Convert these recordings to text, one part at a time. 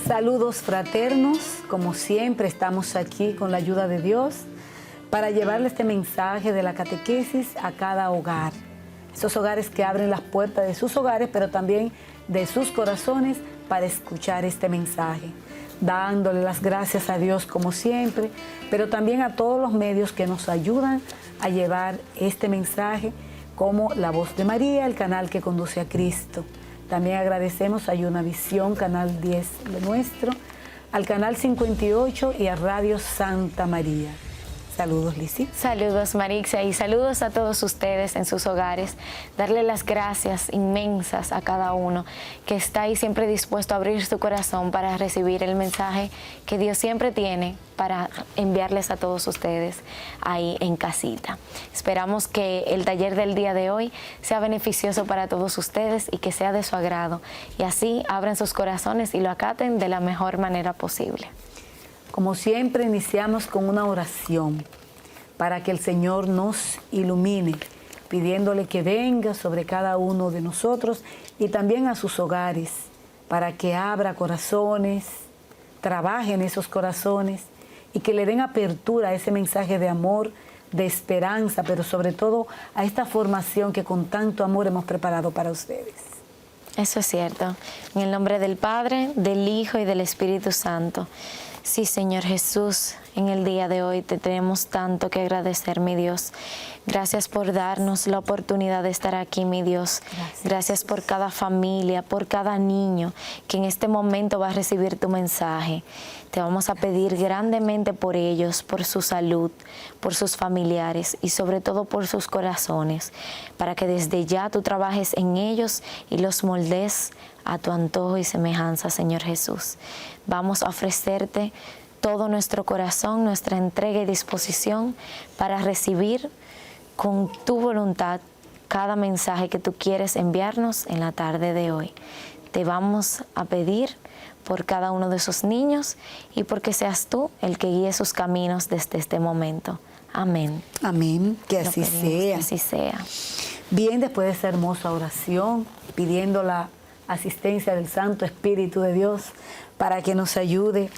Saludos fraternos, como siempre estamos aquí con la ayuda de Dios para llevarle este mensaje de la catequesis a cada hogar. Esos hogares que abren las puertas de sus hogares, pero también de sus corazones para escuchar este mensaje. Dándole las gracias a Dios como siempre, pero también a todos los medios que nos ayudan a llevar este mensaje, como La Voz de María, el canal que conduce a Cristo. También agradecemos a Yunavisión, Canal 10 Lo Nuestro, al Canal 58 y a Radio Santa María. Saludos, Lizzy. Saludos, Marixa, y saludos a todos ustedes en sus hogares. Darle las gracias inmensas a cada uno que está ahí siempre dispuesto a abrir su corazón para recibir el mensaje que Dios siempre tiene para enviarles a todos ustedes ahí en casita. Esperamos que el taller del día de hoy sea beneficioso para todos ustedes y que sea de su agrado. Y así abran sus corazones y lo acaten de la mejor manera posible. Como siempre, iniciamos con una oración para que el Señor nos ilumine, pidiéndole que venga sobre cada uno de nosotros y también a sus hogares, para que abra corazones, trabaje en esos corazones y que le den apertura a ese mensaje de amor, de esperanza, pero sobre todo a esta formación que con tanto amor hemos preparado para ustedes. Eso es cierto. En el nombre del Padre, del Hijo y del Espíritu Santo. Sí, Señor Jesús, en el día de hoy te tenemos tanto que agradecer, mi Dios. Gracias por darnos la oportunidad de estar aquí, mi Dios. Gracias por cada familia, por cada niño que en este momento va a recibir tu mensaje. Te vamos a pedir grandemente por ellos, por su salud, por sus familiares y sobre todo por sus corazones, para que desde ya tú trabajes en ellos y los moldes a tu antojo y semejanza, Señor Jesús. Vamos a ofrecerte todo nuestro corazón, nuestra entrega y disposición para recibir con tu voluntad cada mensaje que tú quieres enviarnos en la tarde de hoy. Te vamos a pedir por cada uno de esos niños y porque seas tú el que guíe sus caminos desde este momento. Amén. Amén, que así sea. Que así sea. Bien, después de esa hermosa oración, pidiendo la asistencia del Santo Espíritu de Dios para que nos ayude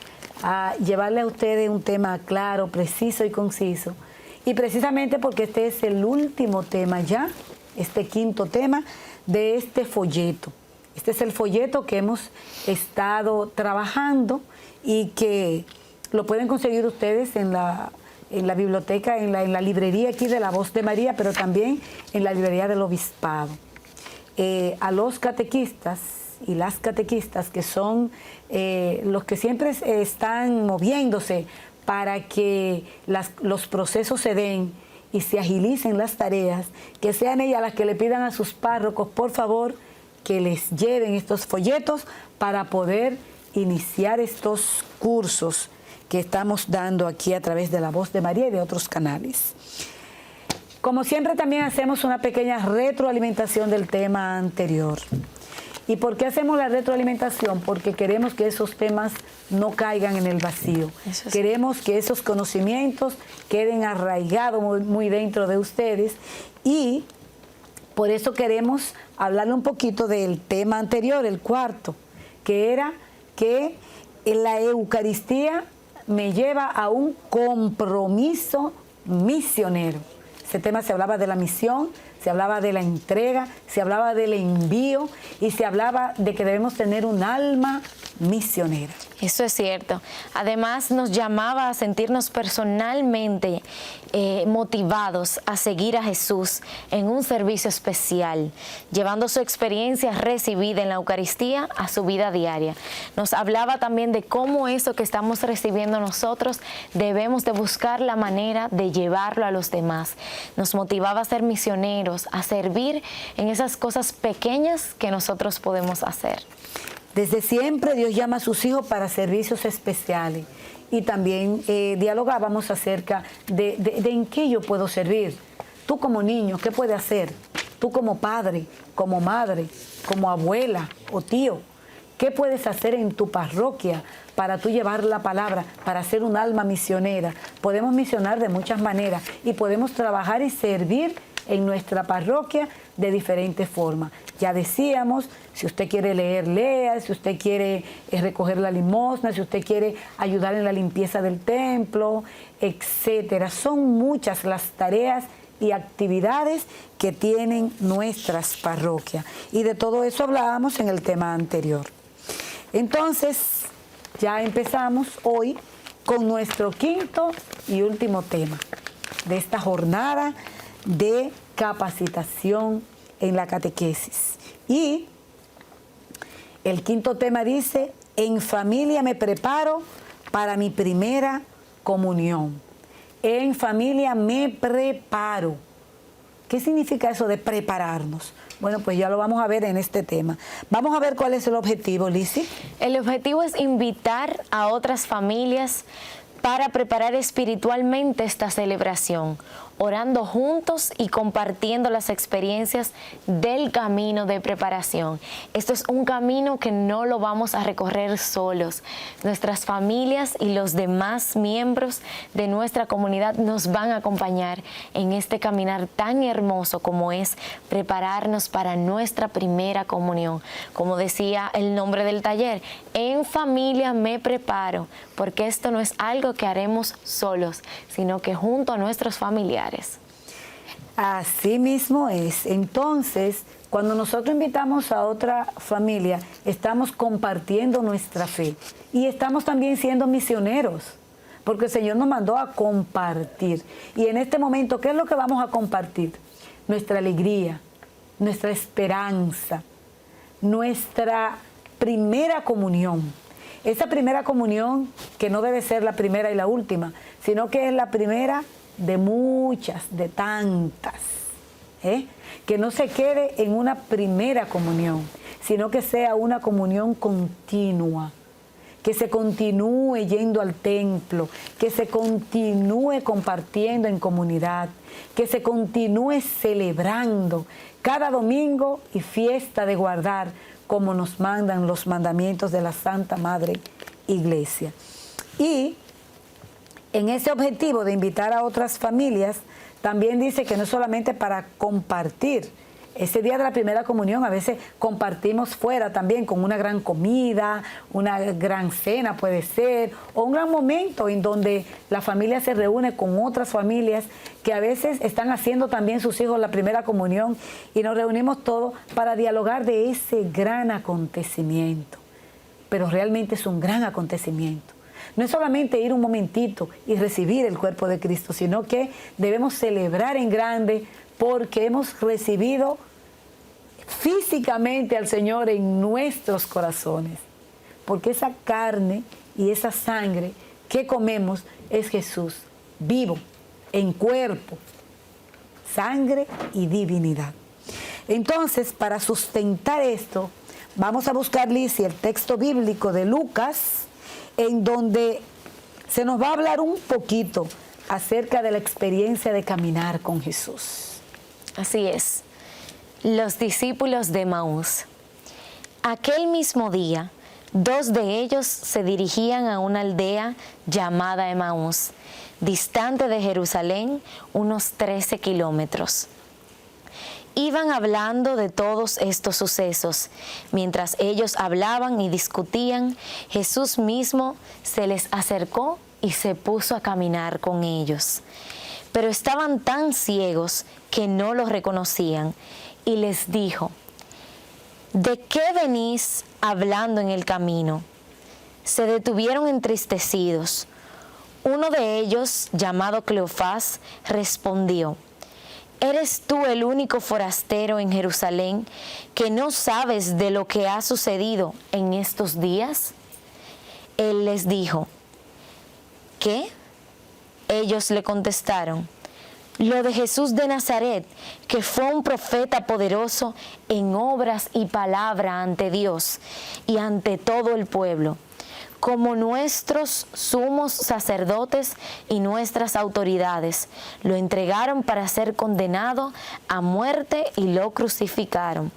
a llevarle a ustedes un tema claro, preciso y conciso. Y precisamente porque este es el último tema ya, este quinto tema de este folleto. Este es el folleto que hemos estado trabajando y que lo pueden conseguir ustedes en la biblioteca, en la librería aquí de La Voz de María, pero también en la librería del Obispado. A los catequistas y las catequistas, que son los que siempre están moviéndose para que los procesos se den y se agilicen las tareas, que sean ellas las que le pidan a sus párrocos, por favor, que les lleven estos folletos para poder iniciar estos cursos que estamos dando aquí a través de La Voz de María y de otros canales. Como siempre, también hacemos una pequeña retroalimentación del tema anterior. ¿Y por qué hacemos la retroalimentación? Porque queremos que esos temas no caigan en el vacío. Queremos que esos conocimientos queden arraigados muy dentro de ustedes y por eso queremos hablarle un poquito del tema anterior, el cuarto, que era que la Eucaristía me lleva a un compromiso misionero. Ese tema se hablaba de la misión, se hablaba de la entrega, se hablaba del envío y se hablaba de que debemos tener un alma misionera. Eso es cierto. Además, nos llamaba a sentirnos personalmente motivados a seguir a Jesús en un servicio especial, llevando su experiencia recibida en la Eucaristía a su vida diaria. Nos hablaba también de cómo eso que estamos recibiendo nosotros debemos de buscar la manera de llevarlo a los demás. Nos motivaba a ser misioneros, a servir en esas cosas pequeñas que nosotros podemos hacer. Desde siempre Dios llama a sus hijos para servicios especiales y también dialogábamos acerca de en qué yo puedo servir. Tú como niño, ¿qué puedes hacer? Tú como padre, como madre, como abuela o tío, ¿qué puedes hacer en tu parroquia para tú llevar la palabra, para ser un alma misionera? Podemos misionar de muchas maneras y podemos trabajar y servir en nuestra parroquia de diferentes formas. Ya decíamos, si usted quiere leer, lea, si usted quiere recoger la limosna, si usted quiere ayudar en la limpieza del templo, etcétera. Son muchas las tareas y actividades que tienen nuestras parroquias. Y de todo eso hablábamos en el tema anterior. Entonces, ya empezamos hoy con nuestro quinto y último tema de esta jornada de capacitación en la catequesis. Y el quinto tema dice: en familia me preparo para mi primera comunión. En familia me preparo. ¿Qué significa eso de prepararnos? Bueno, pues ya lo vamos a ver en este tema. Vamos a ver cuál es el objetivo, Lizzy. El objetivo es invitar a otras familias para preparar espiritualmente esta celebración, orando juntos y compartiendo las experiencias del camino de preparación. Esto es un camino que no lo vamos a recorrer solos. Nuestras familias y los demás miembros de nuestra comunidad nos van a acompañar en este caminar tan hermoso como es prepararnos para nuestra primera comunión. Como decía el nombre del taller, en familia me preparo, porque esto no es algo que haremos solos, sino que junto a nuestros familiares. Así mismo es. Entonces, cuando nosotros invitamos a otra familia, estamos compartiendo nuestra fe y estamos también siendo misioneros, porque el Señor nos mandó a compartir. Y en este momento, ¿qué es lo que vamos a compartir? Nuestra alegría, nuestra esperanza, nuestra primera comunión. Esa primera comunión que no debe ser la primera y la última, sino que es la primera de muchas, de tantas. Que no se quede en una primera comunión, sino que sea una comunión continua. Que se continúe yendo al templo, que se continúe compartiendo en comunidad, que se continúe celebrando cada domingo y fiesta de guardar, como nos mandan los mandamientos de la Santa Madre Iglesia. Y en ese objetivo de invitar a otras familias, también dice que no es solamente para compartir. Ese día de la primera comunión a veces compartimos fuera también con una gran comida, una gran cena puede ser, o un gran momento en donde la familia se reúne con otras familias que a veces están haciendo también sus hijos la primera comunión y nos reunimos todos para dialogar de ese gran acontecimiento. Pero realmente es un gran acontecimiento. No es solamente ir un momentito y recibir el cuerpo de Cristo, sino que debemos celebrar en grande porque hemos recibido físicamente al Señor en nuestros corazones. Porque esa carne y esa sangre que comemos es Jesús, vivo, en cuerpo, sangre y divinidad. Entonces, para sustentar esto, vamos a buscar, Lizzy, el texto bíblico de Lucas, en donde se nos va a hablar un poquito acerca de la experiencia de caminar con Jesús. Así es. Los discípulos de Emaús. Aquel mismo día, 2 de ellos se dirigían a una aldea llamada Emaús, distante de Jerusalén unos 13 kilómetros. Iban hablando de todos estos sucesos. Mientras ellos hablaban y discutían, Jesús mismo se les acercó y se puso a caminar con ellos. Pero estaban tan ciegos que no los reconocían, y les dijo: ¿de qué venís hablando en el camino? Se detuvieron entristecidos. Uno de ellos, llamado Cleofás, respondió: ¿eres tú el único forastero en Jerusalén que no sabes de lo que ha sucedido en estos días? Él les dijo: ¿qué? Ellos le contestaron: lo de Jesús de Nazaret, que fue un profeta poderoso en obras y palabra ante Dios y ante todo el pueblo, como nuestros sumos sacerdotes y nuestras autoridades lo entregaron para ser condenado a muerte y lo crucificaron.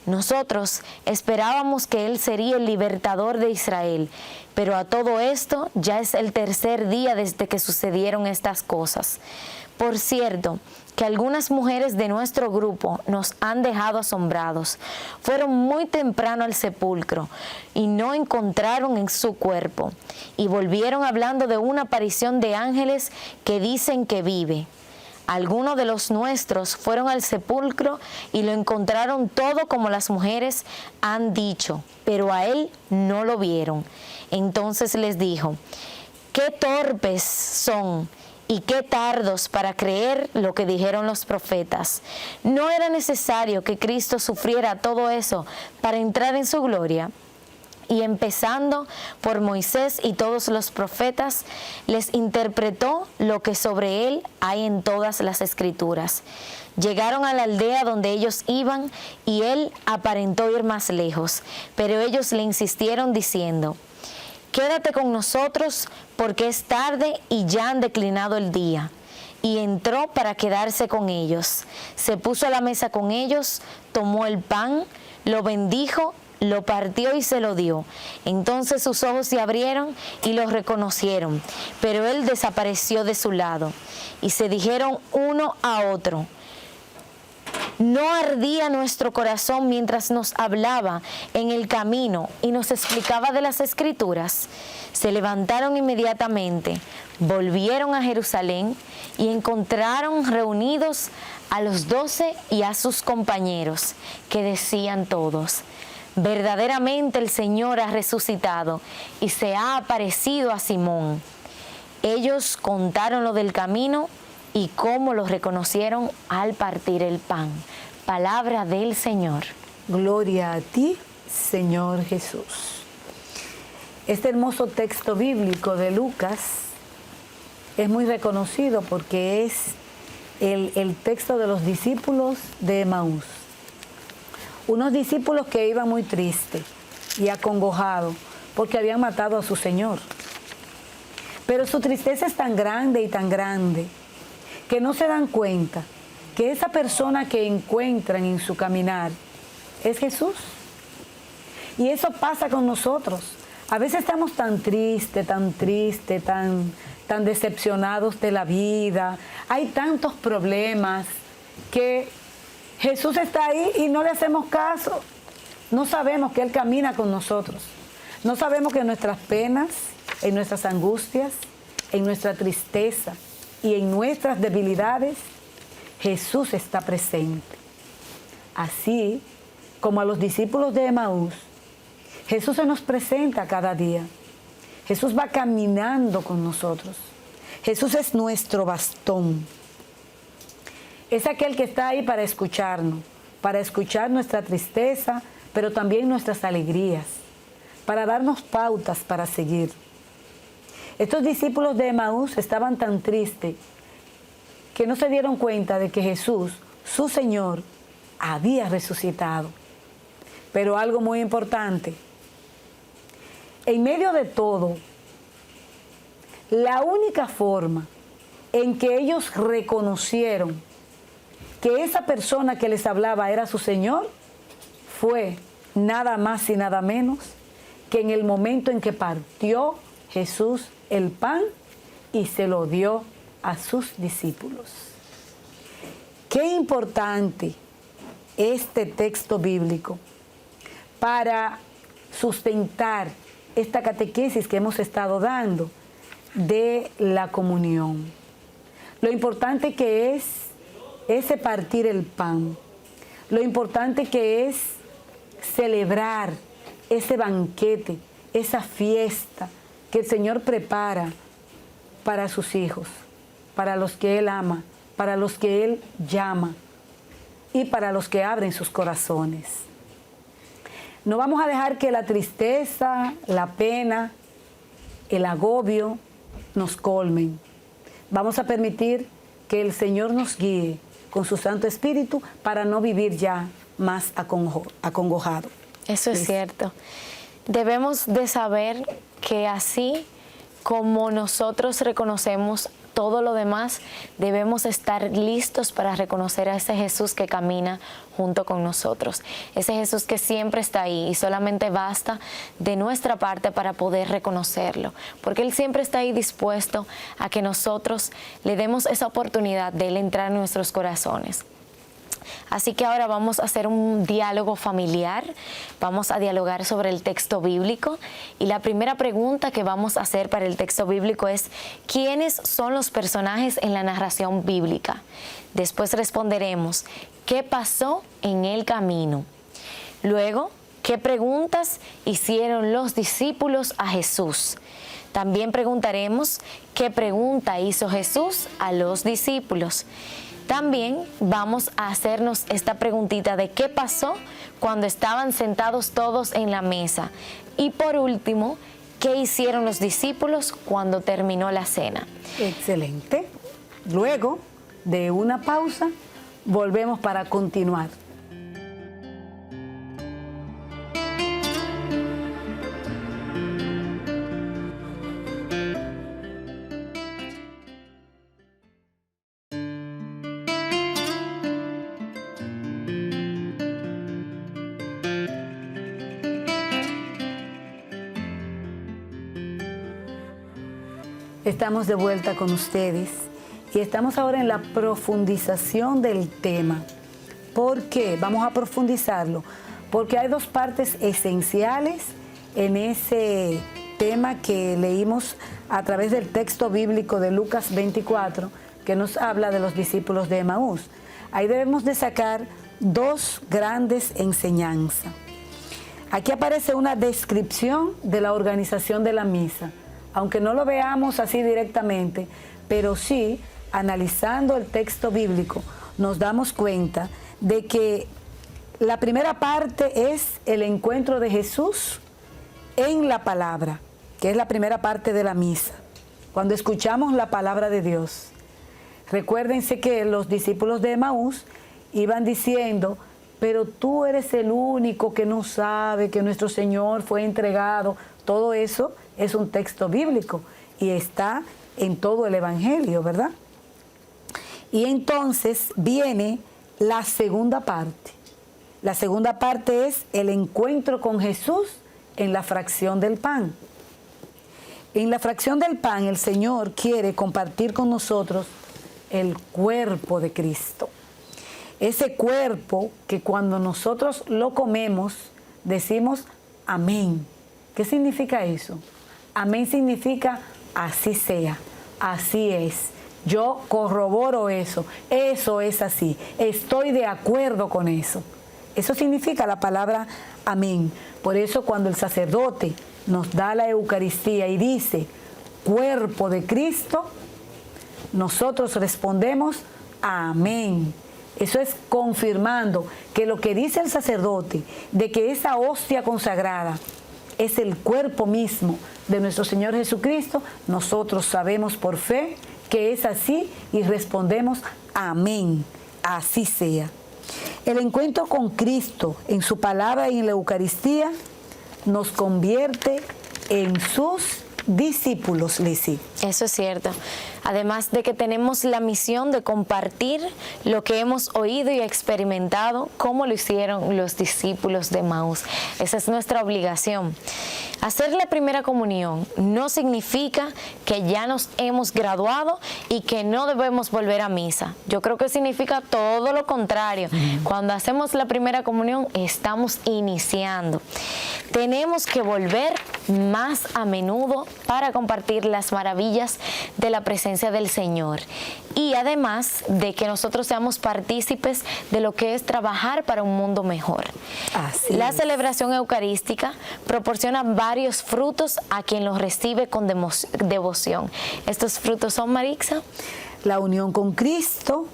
Nosotros esperábamos que Él sería el libertador de Israel. Pero a todo esto ya es el tercer día desde que sucedieron estas cosas. Por cierto, que algunas mujeres de nuestro grupo nos han dejado asombrados. Fueron muy temprano al sepulcro y no encontraron en su cuerpo. Y volvieron hablando de una aparición de ángeles que dicen que vive. Algunos de los nuestros fueron al sepulcro y lo encontraron todo como las mujeres han dicho, pero a él no lo vieron. Entonces les dijo: «¡Qué torpes son! Y qué tardos para creer lo que dijeron los profetas. ¿No era necesario que Cristo sufriera todo eso para entrar en su gloria?» Y empezando por Moisés y todos los profetas, les interpretó lo que sobre él hay en todas las Escrituras. Llegaron a la aldea donde ellos iban y él aparentó ir más lejos, pero ellos le insistieron diciendo: «Quédate con nosotros porque es tarde y ya han declinado el día». Y entró para quedarse con ellos. Se puso a la mesa con ellos, tomó el pan, lo bendijo, lo partió y se lo dio. Entonces sus ojos se abrieron y lo reconocieron, pero él desapareció de su lado. Y se dijeron uno a otro: ¿no ardía nuestro corazón mientras nos hablaba en el camino y nos explicaba de las Escrituras? Se levantaron inmediatamente, volvieron a Jerusalén y encontraron reunidos a los 12 y a sus compañeros, que decían todos: «Verdaderamente el Señor ha resucitado y se ha aparecido a Simón». Ellos contaron lo del camino y cómo los reconocieron al partir el pan. Palabra del Señor. Gloria a ti, Señor Jesús. Este hermoso texto bíblico de Lucas es muy reconocido porque es el texto de los discípulos de Emaús. Unos discípulos que iban muy tristes y acongojados porque habían matado a su Señor. Pero su tristeza es tan grande y tan grande que no se dan cuenta que esa persona que encuentran en su caminar es Jesús. Y eso pasa con nosotros. A veces estamos tan tristes, tan decepcionados de la vida. Hay tantos problemas que Jesús está ahí y no le hacemos caso. No sabemos que Él camina con nosotros. No sabemos que en nuestras penas, en nuestras angustias, en nuestra tristeza y en nuestras debilidades, Jesús está presente. Así como a los discípulos de Emaús, Jesús se nos presenta cada día. Jesús va caminando con nosotros. Jesús es nuestro bastón. Es aquel que está ahí para escucharnos, para escuchar nuestra tristeza, pero también nuestras alegrías, para darnos pautas para seguir. Estos discípulos de Emaús estaban tan tristes que no se dieron cuenta de que Jesús, su Señor, había resucitado. Pero algo muy importante, en medio de todo, la única forma en que ellos reconocieron que esa persona que les hablaba era su Señor fue nada más y nada menos que en el momento en que partió Jesús el pan y se lo dio a sus discípulos. Qué importante este texto bíblico para sustentar esta catequesis que hemos estado dando de la comunión. Lo importante que es ese partir el pan. Lo importante que es celebrar ese banquete, esa fiesta que el Señor prepara para sus hijos, para los que Él ama, para los que Él llama y para los que abren sus corazones. No vamos a dejar que la tristeza, la pena, el agobio nos colmen. Vamos a permitir que el Señor nos guíe con su Santo Espíritu para no vivir ya más acongojado. Eso es cierto. Debemos de saber que así como nosotros reconocemos todo lo demás, debemos estar listos para reconocer a ese Jesús que camina junto con nosotros. Ese Jesús que siempre está ahí y solamente basta de nuestra parte para poder reconocerlo. Porque Él siempre está ahí dispuesto a que nosotros le demos esa oportunidad de Él entrar en nuestros corazones. Así que ahora vamos a hacer un diálogo familiar, vamos a dialogar sobre el texto bíblico y la primera pregunta que vamos a hacer para el texto bíblico es ¿quiénes son los personajes en la narración bíblica? Después responderemos ¿qué pasó en el camino? Luego, ¿qué preguntas hicieron los discípulos a Jesús? También preguntaremos ¿qué pregunta hizo Jesús a los discípulos? También vamos a hacernos esta preguntita de qué pasó cuando estaban sentados todos en la mesa. Y por último, ¿qué hicieron los discípulos cuando terminó la cena? Excelente. Luego de una pausa, volvemos para continuar. Estamos de vuelta con ustedes y estamos ahora en la profundización del tema. ¿Por qué? Vamos a profundizarlo. Porque hay dos partes esenciales en ese tema que leímos a través del texto bíblico de Lucas 24, que nos habla de los discípulos de Emaús. Ahí debemos de sacar dos grandes enseñanzas. Aquí aparece una descripción de la organización de la misa. Aunque no lo veamos así directamente, pero sí, analizando el texto bíblico, nos damos cuenta de que la primera parte es el encuentro de Jesús en la palabra, que es la primera parte de la misa. Cuando escuchamos la palabra de Dios, recuérdense que los discípulos de Emaús iban diciendo, pero tú eres el único que no sabe que nuestro Señor fue entregado. Todo eso es un texto bíblico y está en todo el Evangelio, ¿verdad? Y entonces viene la segunda parte. La segunda parte es el encuentro con Jesús en la fracción del pan. En la fracción del pan el Señor quiere compartir con nosotros el cuerpo de Cristo. Ese cuerpo que cuando nosotros lo comemos decimos amén. ¿Qué significa eso? Amén significa así sea, así es. Yo corroboro eso es así, estoy de acuerdo con eso. Eso significa la palabra amén. Por eso cuando el sacerdote nos da la Eucaristía y dice cuerpo de Cristo, nosotros respondemos amén. Eso es confirmando que lo que dice el sacerdote, de que esa hostia consagrada es el cuerpo mismo de nuestro Señor Jesucristo, nosotros sabemos por fe que es así y respondemos amén, así sea. El encuentro con Cristo en su palabra y en la Eucaristía nos convierte en sus discípulos, Lizzy. Eso es cierto. Además de que tenemos la misión de compartir lo que hemos oído y experimentado, como lo hicieron los discípulos de Emaús. Esa es nuestra obligación. Hacer la primera comunión no significa que ya nos hemos graduado y que no debemos volver a misa. Yo creo que significa todo lo contrario. Cuando hacemos la primera comunión, estamos iniciando. Tenemos que volver más a menudo para compartir las maravillas de la presencia del Señor. Y además de que nosotros seamos partícipes de lo que es trabajar para un mundo mejor. La celebración eucarística proporciona varios frutos a quien los recibe con devoción. Estos frutos son, Marixa: la unión con Cristo,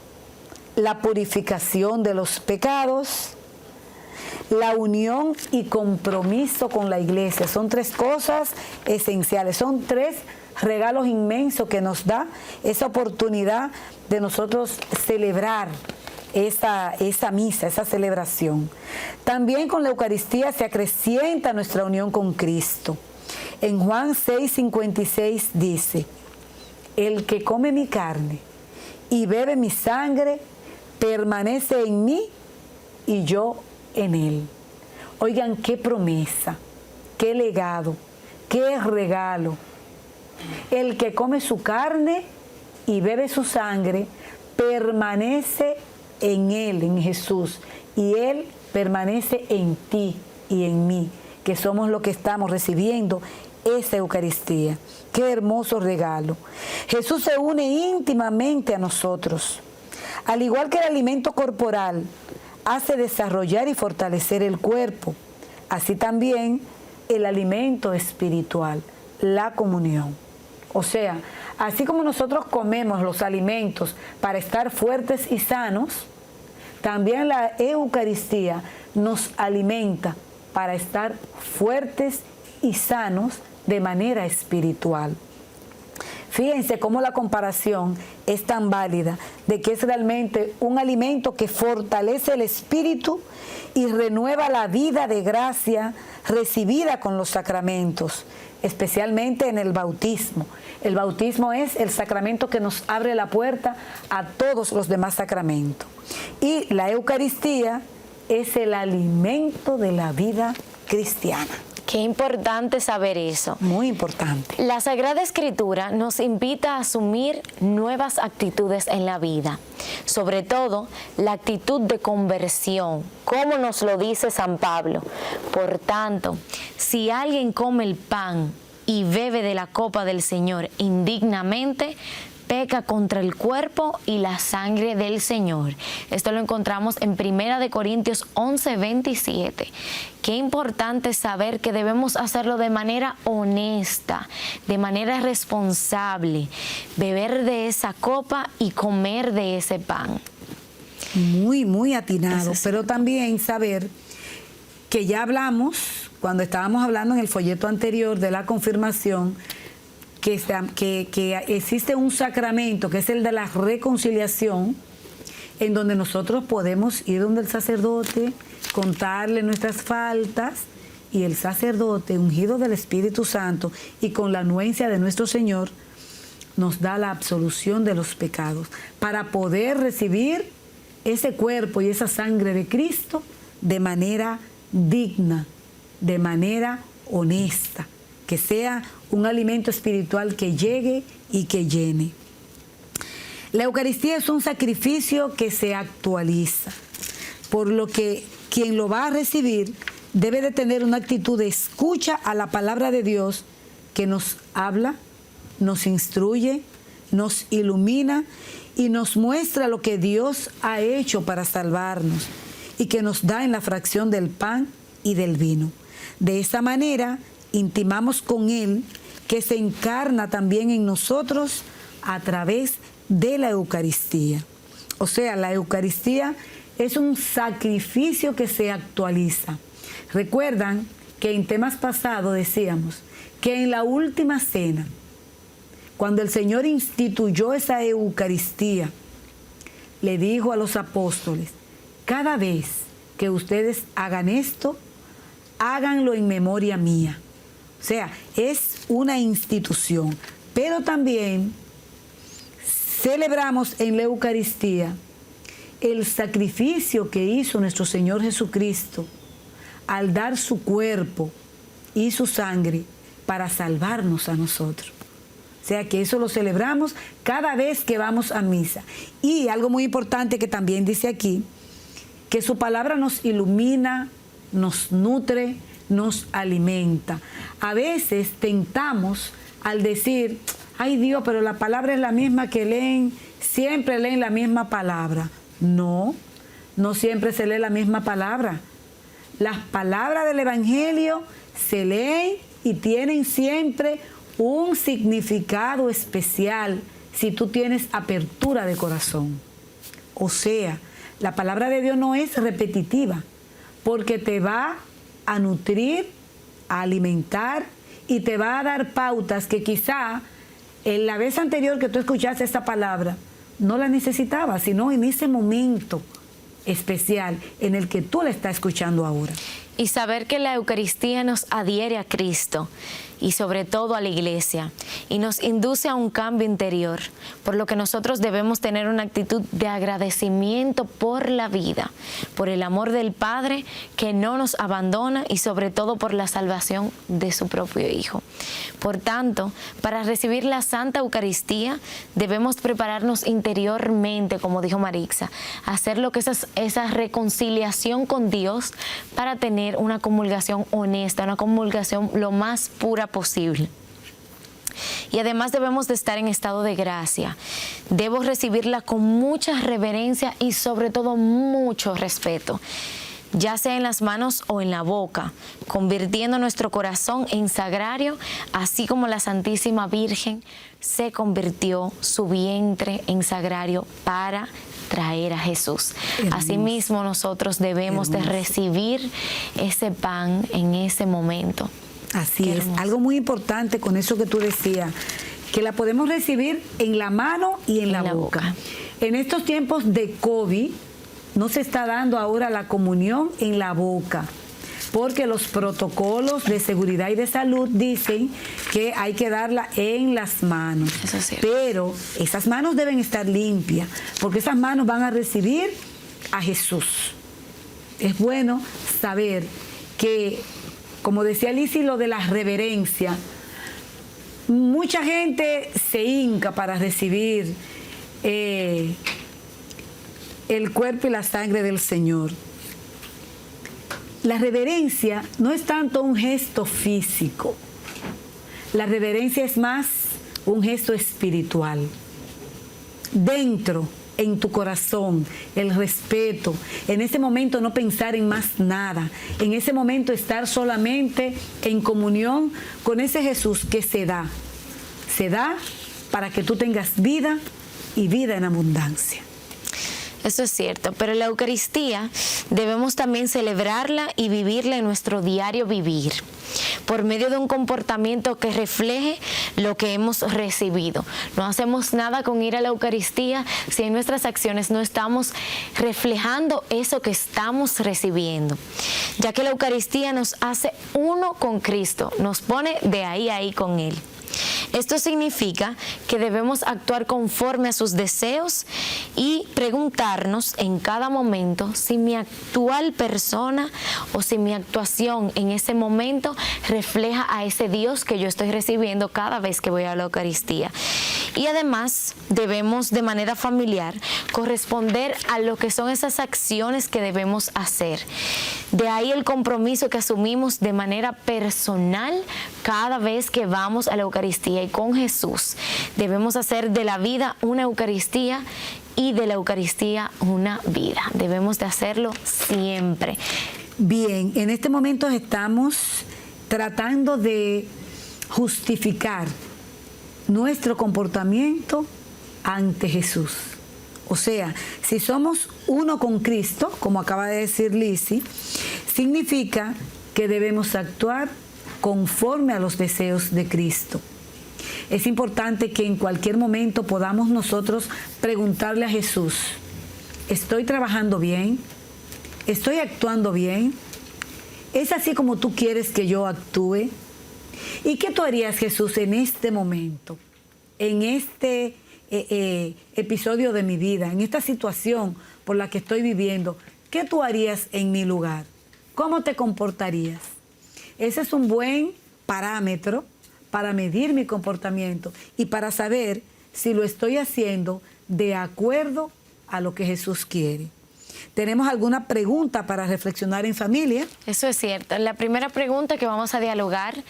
la purificación de los pecados, la unión y compromiso con la iglesia. Son tres cosas esenciales, son tres regalos inmensos que nos da esa oportunidad de nosotros celebrar esa misa, esa celebración. También con la Eucaristía se acrecienta nuestra unión con Cristo. En Juan 6:56 dice: el que come mi carne y bebe mi sangre, permanece en mí y yo en él. Oigan, qué promesa, qué legado, qué regalo. El que come su carne y bebe su sangre, permanece en él, en Jesús, y él permanece en ti y en mí, que somos los que estamos recibiendo esa Eucaristía. Qué hermoso regalo. Jesús se une íntimamente a nosotros. Al igual que el alimento corporal hace desarrollar y fortalecer el cuerpo, así también el alimento espiritual, la comunión. O sea, así como nosotros comemos los alimentos para estar fuertes y sanos, también la Eucaristía nos alimenta para estar fuertes y sanos de manera espiritual. Fíjense cómo la comparación es tan válida de que es realmente un alimento que fortalece el espíritu y renueva la vida de gracia recibida con los sacramentos, especialmente en el bautismo. El bautismo es el sacramento que nos abre la puerta a todos los demás sacramentos. Y la Eucaristía es el alimento de la vida cristiana. Qué importante saber eso. Muy importante. La Sagrada Escritura nos invita a asumir nuevas actitudes en la vida, sobre todo la actitud de conversión, como nos lo dice San Pablo. Por tanto, si alguien come el pan y bebe de la copa del Señor indignamente, peca contra el cuerpo y la sangre del Señor. Esto lo encontramos en 1 Corintios 11:27. Qué importante saber que debemos hacerlo de manera honesta, de manera responsable, beber de esa copa y comer de ese pan. Muy, muy atinado, pero también saber que ya hablamos, cuando estábamos hablando en el folleto anterior de la confirmación, que existe un sacramento que es el de la reconciliación, en donde nosotros podemos ir donde el sacerdote, contarle nuestras faltas, y el sacerdote, ungido del Espíritu Santo y con la anuencia de nuestro Señor, nos da la absolución de los pecados para poder recibir ese cuerpo y esa sangre de Cristo de manera digna, de manera honesta, que sea un alimento espiritual que llegue y que llene. La Eucaristía es un sacrificio que se actualiza, por lo que quien lo va a recibir debe de tener una actitud de escucha a la palabra de Dios que nos habla, nos instruye, nos ilumina y nos muestra lo que Dios ha hecho para salvarnos y que nos da en la fracción del pan y del vino. De esa manera intimamos con Él, que se encarna también en nosotros a través de la Eucaristía. O sea, la Eucaristía es un sacrificio que se actualiza. Recuerdan que en temas pasados decíamos que en la última cena, cuando el Señor instituyó esa Eucaristía, le dijo a los apóstoles: cada vez que ustedes hagan esto, háganlo en memoria mía. O sea, es una institución, pero también celebramos en la Eucaristía el sacrificio que hizo nuestro Señor Jesucristo al dar su cuerpo y su sangre para salvarnos a nosotros. O sea, que eso lo celebramos cada vez que vamos a misa. Y algo muy importante que también dice aquí, que su palabra nos ilumina, nos nutre, nos alimenta. A veces tentamos al decir: ay Dios, pero la palabra es la misma que leen, siempre leen la misma palabra. No, no siempre se lee la misma palabra. Las palabras del Evangelio se leen y tienen siempre un significado especial si tú tienes apertura de corazón. O sea, la palabra de Dios no es repetitiva, porque te va a nutrir, a alimentar y te va a dar pautas que quizá en la vez anterior que tú escuchaste esta palabra no la necesitabas, sino en ese momento especial en el que tú la estás escuchando ahora. Y saber que la Eucaristía nos adhiere a Cristo y sobre todo a la iglesia, y nos induce a un cambio interior, por lo que nosotros debemos tener una actitud de agradecimiento por la vida, por el amor del Padre que no nos abandona y sobre todo por la salvación de su propio Hijo. Por tanto, para recibir la Santa Eucaristía debemos prepararnos interiormente, como dijo Marixa, hacer lo que es esa reconciliación con Dios para tener una comulgación honesta, una comulgación lo más pura posible. Y además debemos de estar en estado de gracia. Debo recibirla con mucha reverencia y sobre todo mucho respeto, ya sea en las manos o en la boca, convirtiendo nuestro corazón en sagrario, así como la Santísima Virgen se convirtió su vientre en sagrario para traer a Jesús. Hermoso. Asimismo, nosotros debemos de recibir ese pan en ese momento. Así Qué es, hermoso. algo muy importante con eso que tú decías, que la podemos recibir en la mano y en la boca. En estos tiempos de COVID, no se está dando ahora la comunión en la boca, porque los protocolos de seguridad y de salud dicen que hay que darla en las manos. Eso es cierto. Pero esas manos deben estar limpias, porque esas manos van a recibir a Jesús. Es bueno saber que, como decía Lizzy, lo de la reverencia, mucha gente se hinca para recibir el cuerpo y la sangre del Señor. La reverencia no es tanto un gesto físico. La reverencia es más un gesto espiritual. Dentro, en tu corazón, el respeto. En ese momento no pensar en más nada. En ese momento estar solamente en comunión con ese Jesús que se da. Se da para que tú tengas vida y vida en abundancia. Eso es cierto, pero la Eucaristía debemos también celebrarla y vivirla en nuestro diario vivir, por medio de un comportamiento que refleje lo que hemos recibido. No hacemos nada con ir a la Eucaristía si en nuestras acciones no estamos reflejando eso que estamos recibiendo, ya que la Eucaristía nos hace uno con Cristo, nos pone de ahí a ahí con Él. Esto significa que debemos actuar conforme a sus deseos y preguntarnos en cada momento si mi actual persona o si mi actuación en ese momento refleja a ese Dios que yo estoy recibiendo cada vez que voy a la Eucaristía. Y además debemos de manera familiar corresponder a lo que son esas acciones que debemos hacer. De ahí el compromiso que asumimos de manera personal cada vez que vamos a la Eucaristía y con Jesús. Debemos hacer de la vida una Eucaristía y de la Eucaristía una vida. Debemos de hacerlo siempre. Bien, en este momento estamos tratando de justificar nuestro comportamiento ante Jesús. O sea, si somos uno con Cristo, como acaba de decir Lizzy, significa que debemos actuar conforme a los deseos de Cristo. Es importante que en cualquier momento podamos nosotros preguntarle a Jesús, ¿estoy trabajando bien? ¿Estoy actuando bien? ¿Es así como tú quieres que yo actúe? ¿Y qué tú harías, Jesús, en este momento, en este episodio de mi vida, en esta situación por la que estoy viviendo? ¿Qué tú harías en mi lugar? ¿Cómo te comportarías? Ese es un buen parámetro para medir mi comportamiento y para saber si lo estoy haciendo de acuerdo a lo que Jesús quiere. ¿Tenemos alguna pregunta para reflexionar en familia? Eso es cierto. La primera pregunta que vamos a dialogar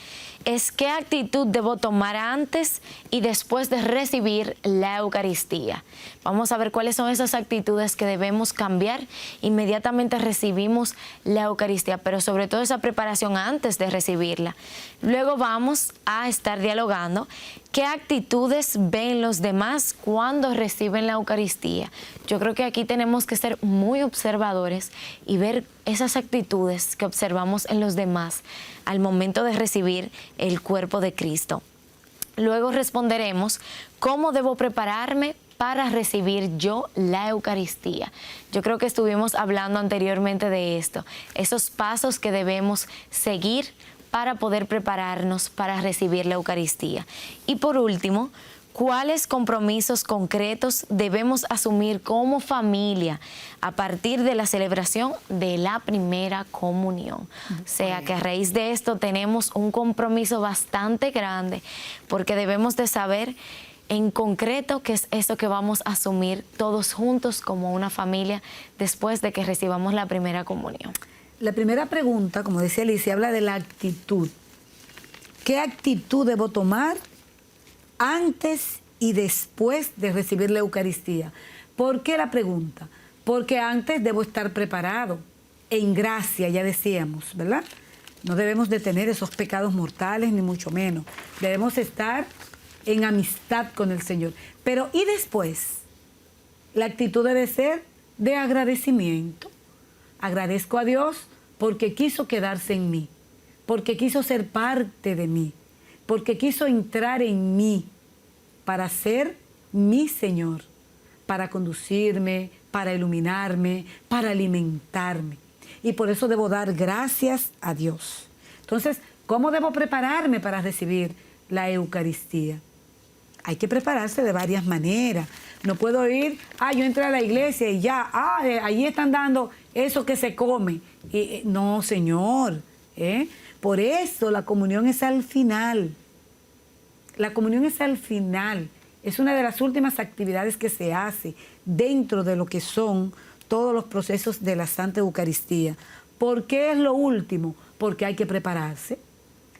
es ¿qué actitud debo tomar antes y después de recibir la Eucaristía? Vamos a ver cuáles son esas actitudes que debemos cambiar. Inmediatamente recibimos la Eucaristía, pero sobre todo esa preparación antes de recibirla. Luego vamos a estar dialogando qué actitudes ven los demás cuando reciben la Eucaristía. Yo creo que aquí tenemos que ser muy observadores y ver esas actitudes que observamos en los demás al momento de recibir el cuerpo de Cristo. Luego responderemos cómo debo prepararme para recibir yo la Eucaristía. Yo creo que estuvimos hablando anteriormente de esto, esos pasos que debemos seguir para poder prepararnos para recibir la Eucaristía. Y por último, ¿cuáles compromisos concretos debemos asumir como familia a partir de la celebración de la primera comunión? O sea que a raíz de esto tenemos un compromiso bastante grande, porque debemos de saber en concreto qué es eso que vamos a asumir todos juntos como una familia después de que recibamos la primera comunión. La primera pregunta, como decía Alicia, habla de la actitud. ¿Qué actitud debo tomar antes y después de recibir la Eucaristía? ¿Por qué la pregunta? Porque antes debo estar preparado, en gracia, ya decíamos, ¿verdad? No debemos de tener esos pecados mortales, ni mucho menos. Debemos estar en amistad con el Señor. Pero ¿y después? La actitud debe ser de agradecimiento. Agradezco a Dios porque quiso quedarse en mí, porque quiso ser parte de mí, porque quiso entrar en mí para ser mi Señor, para conducirme, para iluminarme, para alimentarme. Y por eso debo dar gracias a Dios. Entonces, ¿cómo debo prepararme para recibir la Eucaristía? Hay que prepararse de varias maneras. No puedo ir, yo entré a la iglesia y ya, allí están dando eso que se come. No, Señor. Por eso la comunión es al final. La comunión es al final. Es una de las últimas actividades que se hace dentro de lo que son todos los procesos de la Santa Eucaristía. ¿Por qué es lo último? Porque hay que prepararse.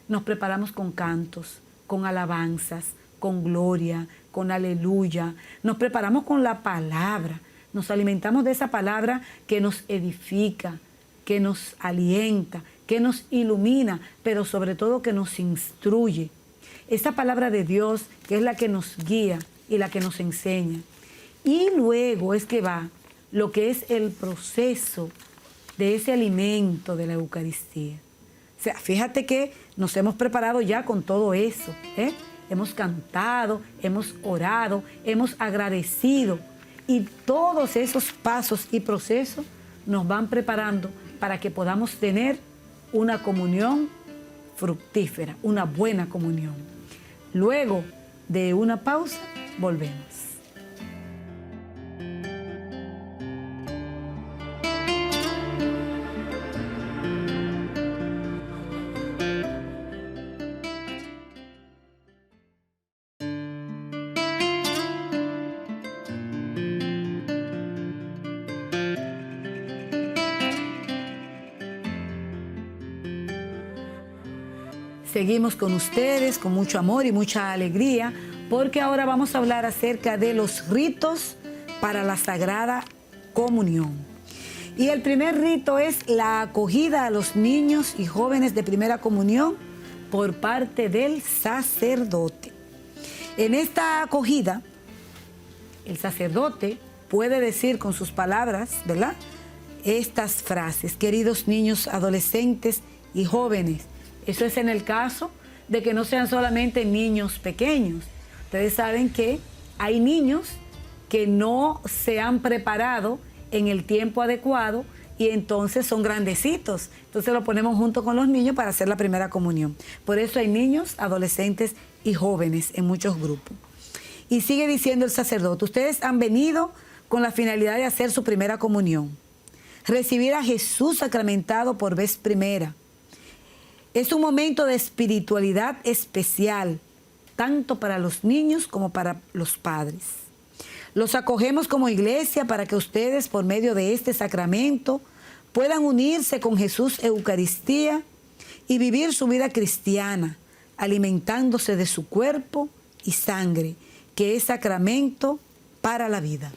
Nos preparamos con cantos, con alabanzas, con gloria, con aleluya. Nos preparamos con la palabra. Nos alimentamos de esa palabra que nos edifica, que nos alienta, que nos ilumina, pero sobre todo que nos instruye. Esa palabra de Dios que es la que nos guía y la que nos enseña. Y luego es que va lo que es el proceso de ese alimento de la Eucaristía. O sea, fíjate que nos hemos preparado ya con todo eso. Hemos cantado, hemos orado, hemos agradecido. Y todos esos pasos y procesos nos van preparando para que podamos tener una comunión fructífera, una buena comunión. Luego de una pausa, volvemos. Seguimos con ustedes con mucho amor y mucha alegría, porque ahora vamos a hablar acerca de los ritos para la Sagrada Comunión. Y el primer rito es la acogida a los niños y jóvenes de primera comunión por parte del sacerdote. En esta acogida, el sacerdote puede decir con sus palabras, ¿verdad?, estas frases: queridos niños, adolescentes y jóvenes. Eso es en el caso de que no sean solamente niños pequeños. Ustedes saben que hay niños que no se han preparado en el tiempo adecuado y entonces son grandecitos. Entonces lo ponemos junto con los niños para hacer la primera comunión. Por eso hay niños, adolescentes y jóvenes en muchos grupos. Y sigue diciendo el sacerdote: ustedes han venido con la finalidad de hacer su primera comunión, recibir a Jesús sacramentado por vez primera. Es un momento de espiritualidad especial, tanto para los niños como para los padres. Los acogemos como iglesia para que ustedes, por medio de este sacramento, puedan unirse con Jesús Eucaristía y vivir su vida cristiana, alimentándose de su cuerpo y sangre, que es sacramento para la vida.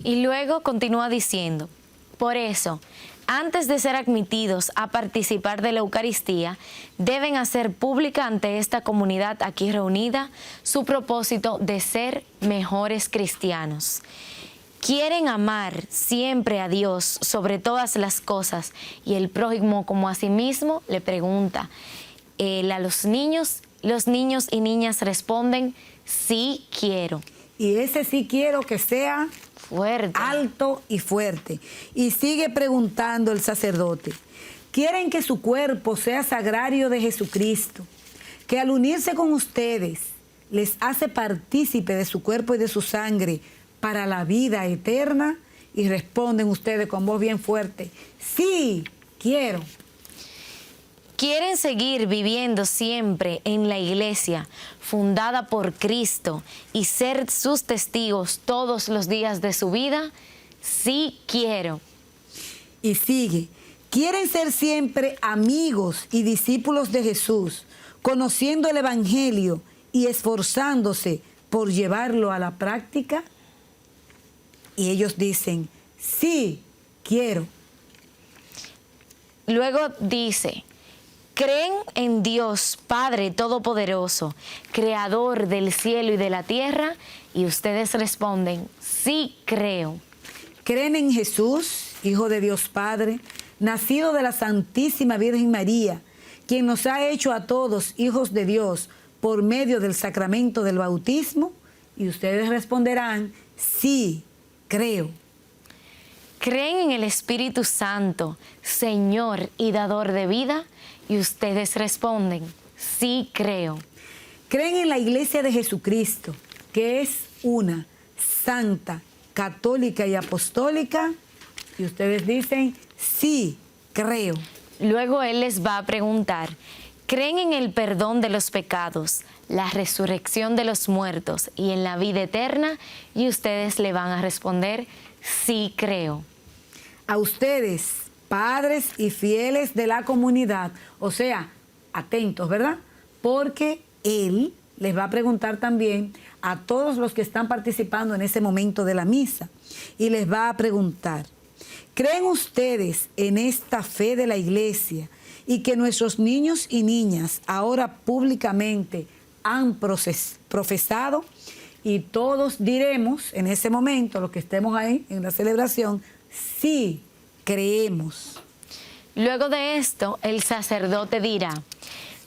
Y luego continúa diciendo: por eso, antes de ser admitidos a participar de la Eucaristía, deben hacer pública ante esta comunidad aquí reunida su propósito de ser mejores cristianos. Quieren amar siempre a Dios sobre todas las cosas y el prójimo como a sí mismo. Le pregunta a los niños y niñas responden: sí quiero. Y ese sí quiero que sea fuerte, alto y fuerte. Y sigue preguntando el sacerdote: quieren que su cuerpo sea sagrario de Jesucristo, que al unirse con ustedes les hace partícipe de su cuerpo y de su sangre para la vida eterna. Y responden ustedes con voz bien fuerte: sí, quiero. ¿Quieren seguir viviendo siempre en la iglesia fundada por Cristo y ser sus testigos todos los días de su vida? Sí, quiero. Y sigue: ¿quieren ser siempre amigos y discípulos de Jesús, conociendo el Evangelio y esforzándose por llevarlo a la práctica? Y ellos dicen: sí, quiero. Luego dice: ¿creen en Dios Padre Todopoderoso, Creador del cielo y de la tierra? Y ustedes responden: sí, creo. ¿Creen en Jesús, Hijo de Dios Padre, nacido de la Santísima Virgen María, quien nos ha hecho a todos hijos de Dios por medio del sacramento del bautismo? Y ustedes responderán: sí, creo. ¿Creen en el Espíritu Santo, Señor y dador de vida? Y ustedes responden: sí, creo. ¿Creen en la Iglesia de Jesucristo, que es una, santa, católica y apostólica? Y ustedes dicen: sí, creo. Luego Él les va a preguntar: ¿creen en el perdón de los pecados, la resurrección de los muertos y en la vida eterna? Y ustedes le van a responder: sí, creo. A ustedes, padres y fieles de la comunidad, o sea, atentos, ¿verdad? Porque Él les va a preguntar también a todos los que están participando en ese momento de la misa, y les va a preguntar: ¿creen ustedes en esta fe de la Iglesia y que nuestros niños y niñas ahora públicamente han profesado? Y todos diremos en ese momento, los que estemos ahí en la celebración: sí, creemos. Luego de esto, el sacerdote dirá: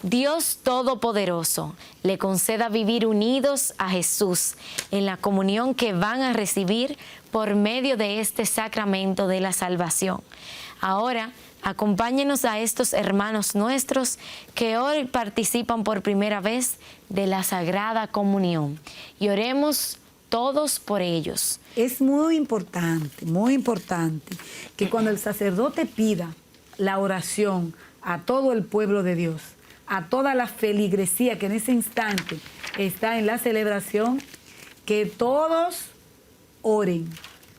Dios Todopoderoso le conceda vivir unidos a Jesús en la comunión que van a recibir por medio de este sacramento de la salvación. Ahora, acompáñenos a estos hermanos nuestros que hoy participan por primera vez de la Sagrada Comunión y oremos todos por ellos. Es muy importante que cuando el sacerdote pida la oración a todo el pueblo de Dios, a toda la feligresía que en ese instante está en la celebración, que todos oren,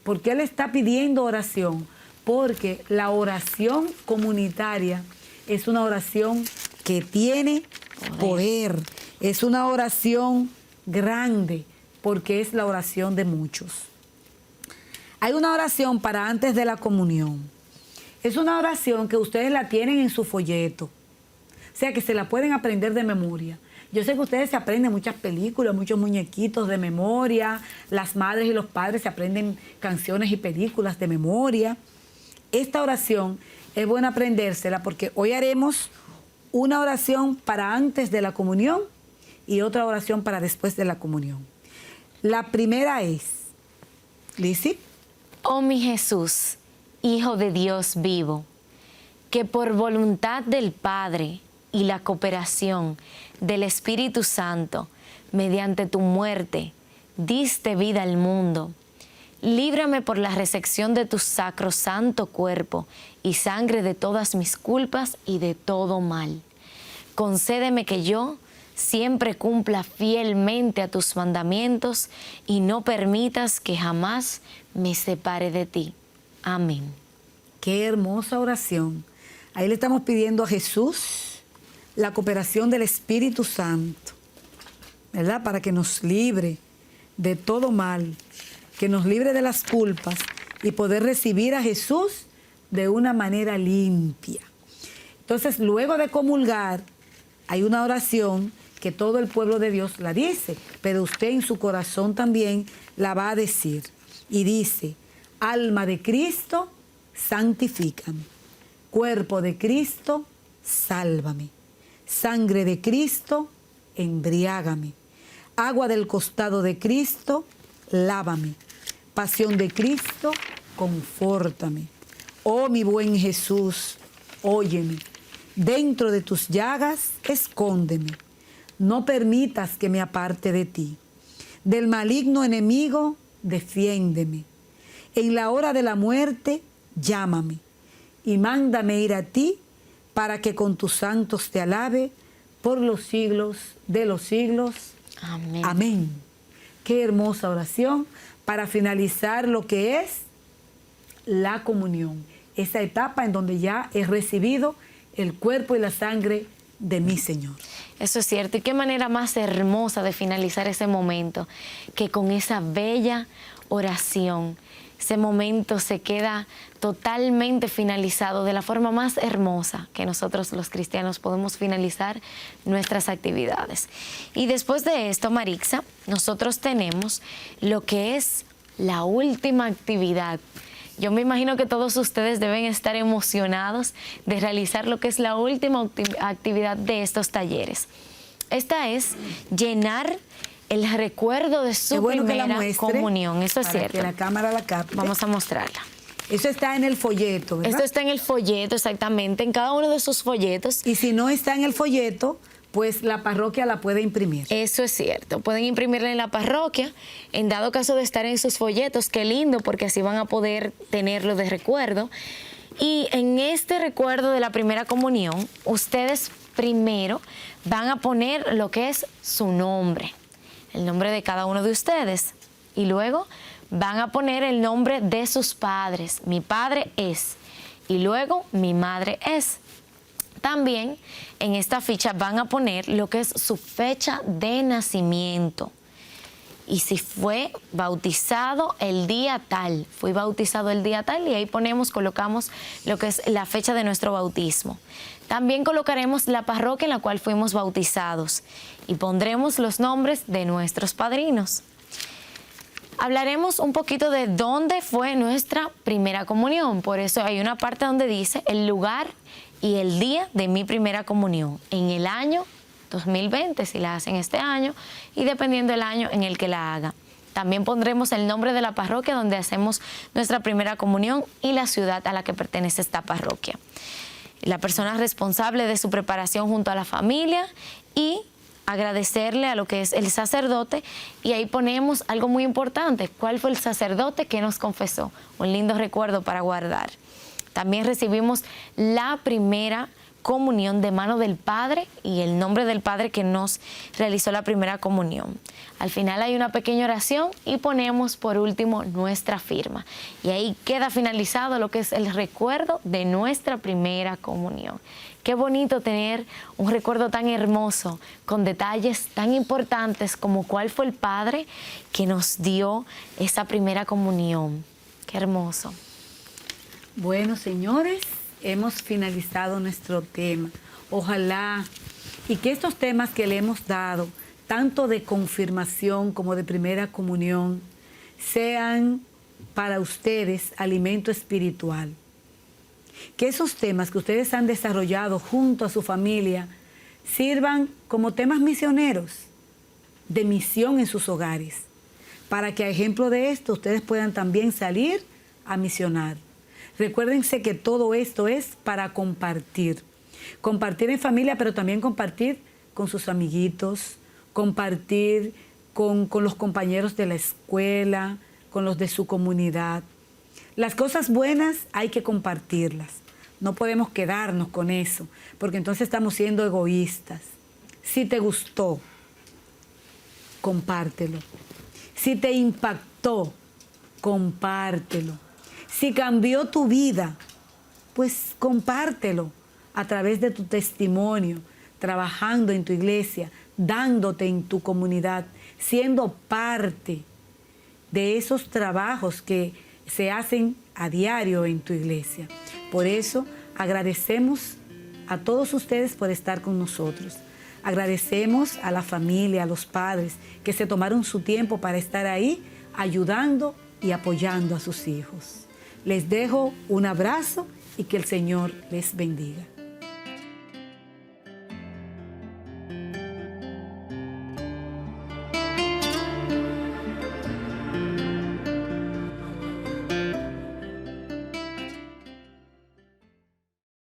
porque Él está pidiendo oración, porque la oración comunitaria es una oración que tiene poder, es una oración grande, porque es la oración de muchos. Hay una oración para antes de la comunión. Es una oración que ustedes la tienen en su folleto, o sea que se la pueden aprender de memoria. Yo sé que ustedes se aprenden muchas películas, muchos muñequitos de memoria, las madres y los padres se aprenden canciones y películas de memoria. Esta oración es buena aprendérsela porque hoy haremos una oración para antes de la comunión y otra oración para después de la comunión. La primera es, Lizzy. Oh mi Jesús, Hijo de Dios vivo, que por voluntad del Padre y la cooperación del Espíritu Santo, mediante tu muerte, diste vida al mundo. Líbrame por la recepción de tu sacrosanto cuerpo y sangre de todas mis culpas y de todo mal. Concédeme que yo siempre cumpla fielmente a tus mandamientos y no permitas que jamás me separe de ti. Amén. Qué hermosa oración. Ahí le estamos pidiendo a Jesús la cooperación del Espíritu Santo, ¿verdad? Para que nos libre de todo mal, que nos libre de las culpas y poder recibir a Jesús de una manera limpia. Entonces, luego de comulgar, hay una oración que todo el pueblo de Dios la dice, pero usted en su corazón también la va a decir. Y dice: alma de Cristo, santifícame. Cuerpo de Cristo, sálvame. Sangre de Cristo, embriágame. Agua del costado de Cristo, lávame. Pasión de Cristo, confórtame. Oh mi buen Jesús, óyeme. Dentro de tus llagas, escóndeme. No permitas que me aparte de ti. Del maligno enemigo, defiéndeme. En la hora de la muerte, llámame. Y mándame ir a ti, para que con tus santos te alabe por los siglos de los siglos. Amén. Amén. Qué hermosa oración para finalizar lo que es la comunión. Esa etapa en donde ya he recibido el cuerpo y la sangre de mi Señor. Eso es cierto. Y qué manera más hermosa de finalizar ese momento que con esa bella oración. Ese momento se queda totalmente finalizado de la forma más hermosa que nosotros los cristianos podemos finalizar nuestras actividades. Y después de esto, Marixa, nosotros tenemos lo que es la última actividad. Yo me imagino que todos ustedes deben estar emocionados de realizar lo que es la última actividad de estos talleres. Esta es llenar el recuerdo de su primera comunión. Eso es cierto. Que la cámara la capte. Vamos a mostrarla. Eso está en el folleto, ¿verdad? Esto está en el folleto, exactamente, en cada uno de sus folletos. Y si no está en el folleto, pues la parroquia la puede imprimir. Eso es cierto. Pueden imprimirla en la parroquia. En dado caso de estar en sus folletos, qué lindo, porque así van a poder tenerlo de recuerdo. Y en este recuerdo de la primera comunión, ustedes primero van a poner lo que es su nombre, el nombre de cada uno de ustedes. Y luego van a poner el nombre de sus padres. Mi padre es. Y luego mi madre es. También en esta ficha van a poner lo que es su fecha de nacimiento. Y si fue bautizado el día tal, fui bautizado el día tal, y ahí colocamos lo que es la fecha de nuestro bautismo. También colocaremos la parroquia en la cual fuimos bautizados y pondremos los nombres de nuestros padrinos. Hablaremos un poquito de dónde fue nuestra primera comunión. Por eso hay una parte donde dice el lugar y el día de mi primera comunión, en el año 2020, si la hacen este año, y dependiendo del año en el que la haga. También pondremos el nombre de la parroquia donde hacemos nuestra primera comunión y la ciudad a la que pertenece esta parroquia. La persona responsable de su preparación junto a la familia y agradecerle a lo que es el sacerdote, y ahí ponemos algo muy importante. ¿Cuál fue el sacerdote que nos confesó? Un lindo recuerdo para guardar. También recibimos la primera comunión de mano del Padre y el nombre del Padre que nos realizó la primera comunión. Al final hay una pequeña oración y ponemos por último nuestra firma. Y ahí queda finalizado lo que es el recuerdo de nuestra primera comunión. Qué bonito tener un recuerdo tan hermoso, con detalles tan importantes como cuál fue el Padre que nos dio esa primera comunión. Qué hermoso. Bueno, señores, hemos finalizado nuestro tema. Ojalá y que estos temas que le hemos dado, tanto de confirmación como de primera comunión, sean para ustedes alimento espiritual. Que esos temas que ustedes han desarrollado junto a su familia sirvan como temas misioneros, de misión en sus hogares, para que a ejemplo de esto ustedes puedan también salir a misionar. Recuérdense que todo esto es para compartir. Compartir en familia, pero también compartir con sus amiguitos, compartir con los compañeros de la escuela, con los de su comunidad. Las cosas buenas hay que compartirlas. No podemos quedarnos con eso, porque entonces estamos siendo egoístas. Si te gustó, compártelo. Si te impactó, compártelo. Si cambió tu vida, pues compártelo a través de tu testimonio, trabajando en tu iglesia, dándote en tu comunidad, siendo parte de esos trabajos que se hacen a diario en tu iglesia. Por eso agradecemos a todos ustedes por estar con nosotros. Agradecemos a la familia, a los padres que se tomaron su tiempo para estar ahí ayudando y apoyando a sus hijos. Les dejo un abrazo y que el Señor les bendiga.